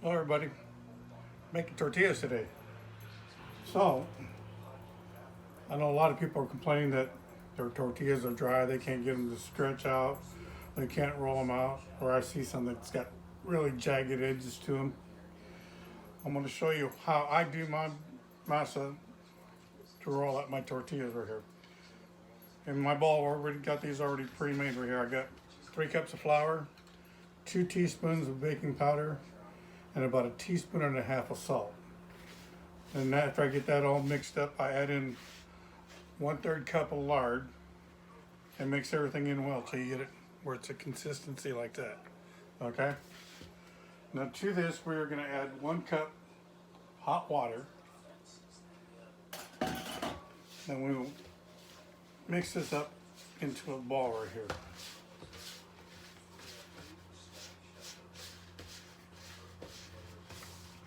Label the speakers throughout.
Speaker 1: Hello everybody, making tortillas today. So, I know a lot of people are complaining that their tortillas are dry, they can't get them to stretch out, they can't roll them out, or I see some that's got really jagged edges to them. I'm going to show you how I do my masa to roll out my tortillas right here. In my bowl, I already got these already pre-made right here. I got 3 cups of flour, 2 teaspoons of baking powder, and about 1.5 teaspoons of salt. And after I get that all mixed up, I add in 1/3 cup of lard and mix everything in well till you get it where it's a consistency like that. Okay? Now to this, we're going to add 1 cup hot water. Then we will mix this up into a ball right here.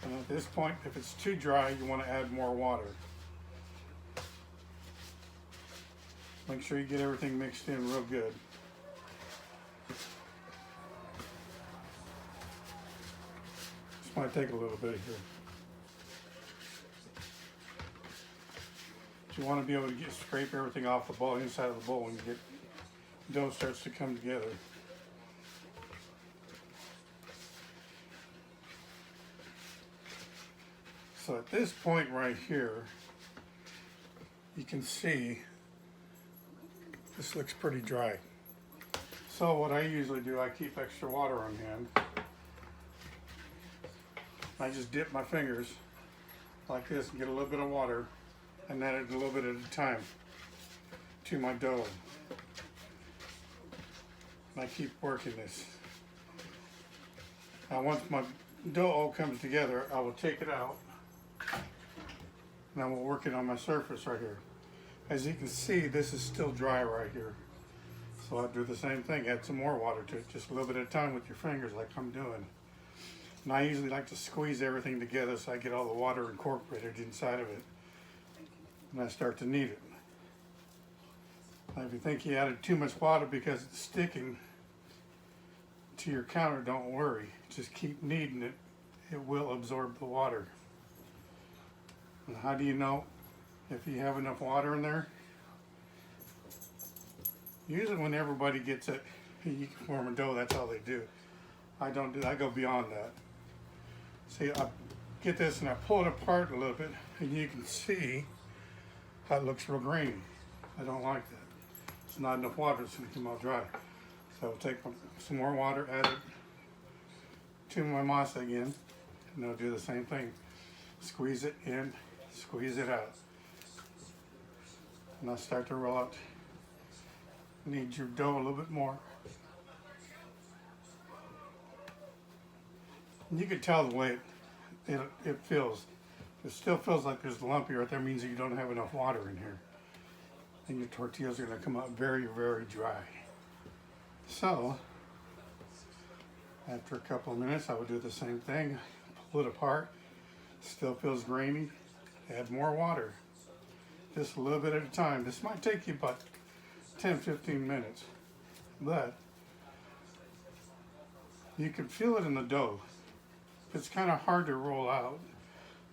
Speaker 1: And at this point, if it's too dry, you want to add more water. Make sure you get everything mixed in real good. This might take a little bit here. But you want to be able to scrape everything off the bowl, inside of the bowl, when dough starts to come together. So at this point right here, you can see this looks pretty dry. So what I usually do, I keep extra water on hand. I just dip my fingers like this and get a little bit of water and add it a little bit at a time to my dough. And I keep working this. Now once my dough all comes together, I will take it out. And I will work it on my surface right here. As you can see, this is still dry right here. So I'll do the same thing, add some more water to it, just a little bit at a time with your fingers like I'm doing. And I usually like to squeeze everything together so I get all the water incorporated inside of it. And I start to knead it. Now if you think you added too much water because it's sticking to your counter, don't worry. Just keep kneading it. It will absorb the water. And how do you know if you have enough water in there? Usually when everybody gets it, you can form a dough, that's all they do. I don't do that, I go beyond that. See, I get this and I pull it apart a little bit and you can see how it looks real grainy. I don't like that. It's not enough water, it's gonna come out dry. So I'll take some more water, add it to my masa again, and I'll do the same thing. Squeeze it in, squeeze it out. And I'll start to roll out. Knead your dough a little bit more. And you can tell the way it feels. It still feels like there's a lumpy right there, means that you don't have enough water in here. And your tortillas are gonna come out very, very dry. So, after a couple of minutes, I would do the same thing. Pull it apart. Still feels grainy. Add more water. Just a little bit at a time. This might take you about 10-15 minutes. But you can feel it in the dough. If it's kind of hard to roll out,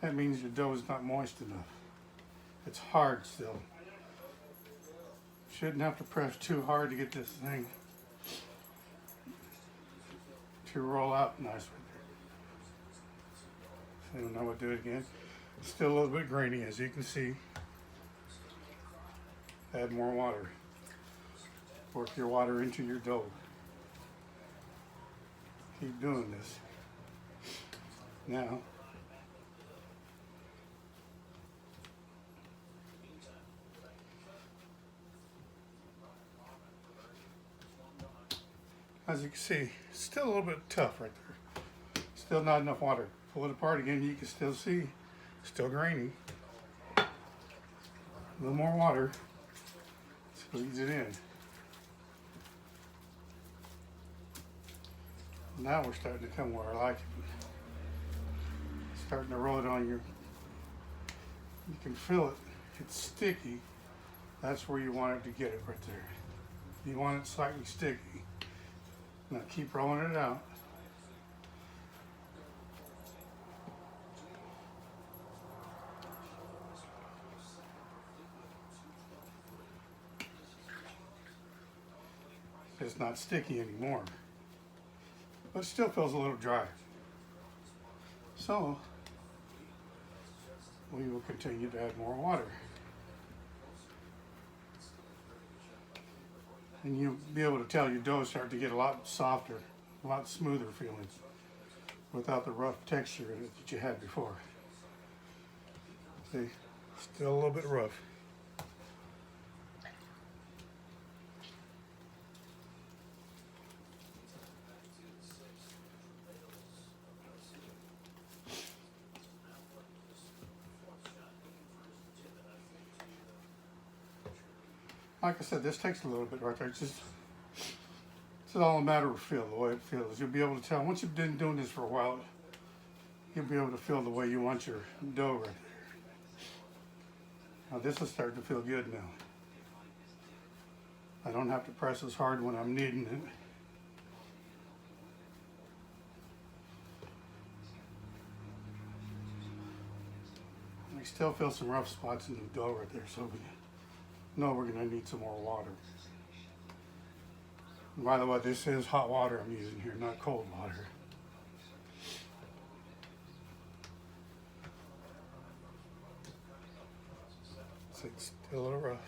Speaker 1: that means your dough is not moist enough. It's hard still. Shouldn't have to press too hard to get this thing to roll out nice right there. So now we'll do it again. Still a little bit grainy, as you can see. Add more water. Work your water into your dough. Keep doing this. Now, as you can see, still a little bit tough right there. Still not enough water. Pull it apart again, you can still see, still grainy. A little more water, squeeze it in. Now we're starting to come where I like it. Starting to roll it on you. You can feel it, it's sticky. That's where you want it to get it right there. You want it slightly sticky. Now keep rolling it out. it's not sticky anymore. But it still feels a little dry. So we will continue to add more water. And you'll be able to tell your dough start to get a lot softer, a lot smoother feeling without the rough texture in it that you had before. See, still a little bit rough. Like I said, this takes a little bit right there. It's all a matter of feel, the way it feels. You'll be able to tell, once you've been doing this for a while, you'll be able to feel the way you want your dough right there. Now this is starting to feel good now. I don't have to press as hard when I'm kneading it. I still feel some rough spots in the dough right there, so we know we're going to need some more water. And by the way, this is hot water I'm using here, not cold water. So it's still a little rough.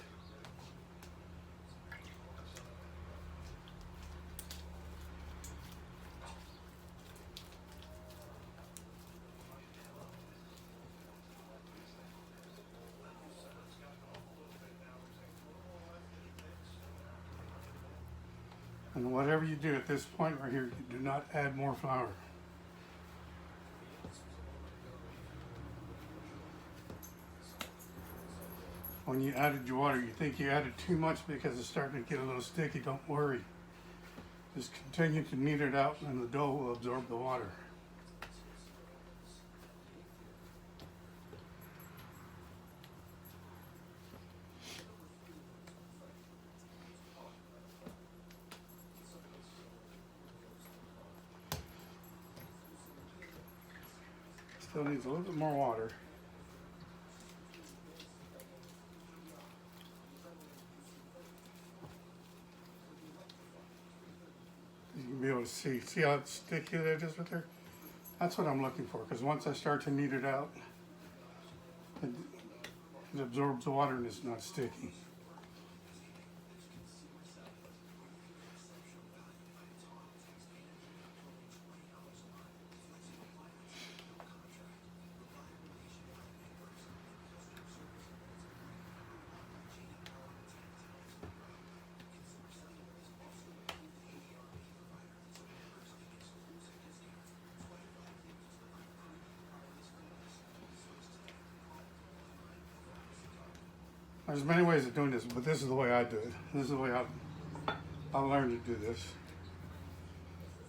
Speaker 1: And whatever you do at this point right here, you do not add more flour. When you added your water, you think you added too much because it's starting to get a little sticky. Don't worry. Just continue to knead it out and the dough will absorb the water. Still needs a little bit more water. You can be able to see how sticky that is right there? That's what I'm looking for, because once I start to knead it out, it absorbs the water and it's not sticky. There's many ways of doing this, but this is the way I do it. This is the way I learned to do this.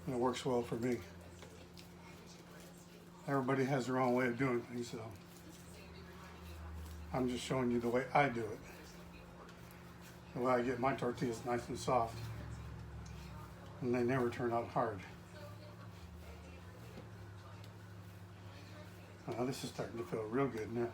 Speaker 1: And it works well for me. Everybody has their own way of doing things, so I'm just showing you the way I do it. The way I get my tortillas nice and soft. And they never turn out hard. Now this is starting to feel real good now.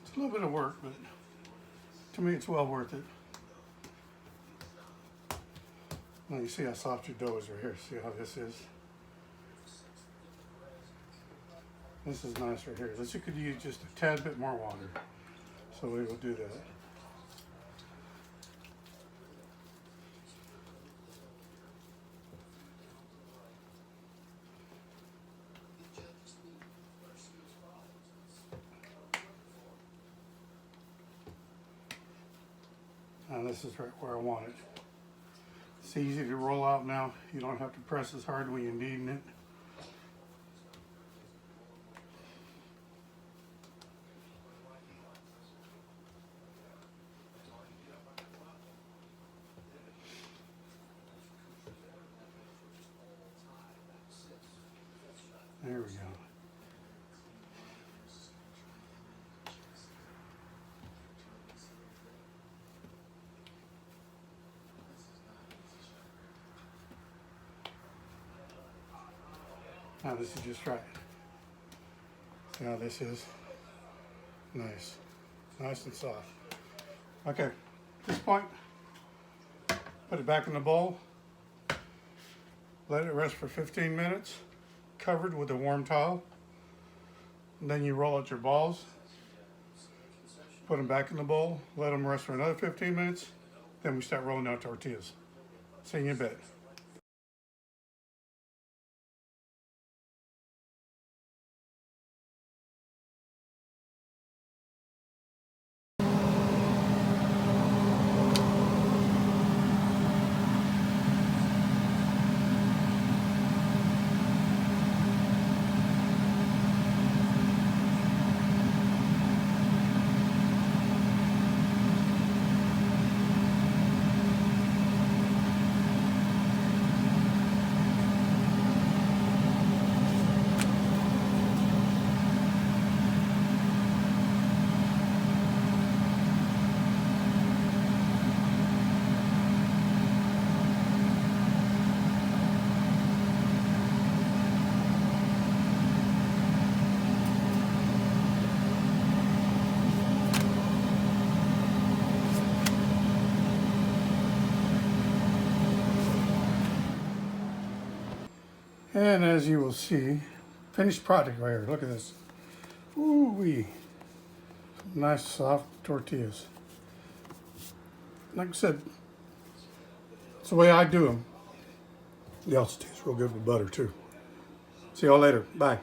Speaker 1: It's a little bit of work, but to me it's well worth it. Now you see how soft your dough is right here. See how this is? This is nice right here. This you could use just a tad bit more water. So we will do that. And this is right where I want it. It's easy to roll out now. You don't have to press as hard when you're kneading it. There we go. Now this is just right. See how this is? Nice. Nice and soft. Okay, at this point, put it back in the bowl. Let it rest for 15 minutes, covered with a warm towel. And then you roll out your balls, put them back in the bowl, let them rest for another 15 minutes. Then we start rolling out tortillas. See you in a bit. And as you will see, finished product right here. Look at this. Ooh-wee. Nice soft tortillas. Like I said, it's the way I do them. They also taste real good with butter too. See y'all later. Bye.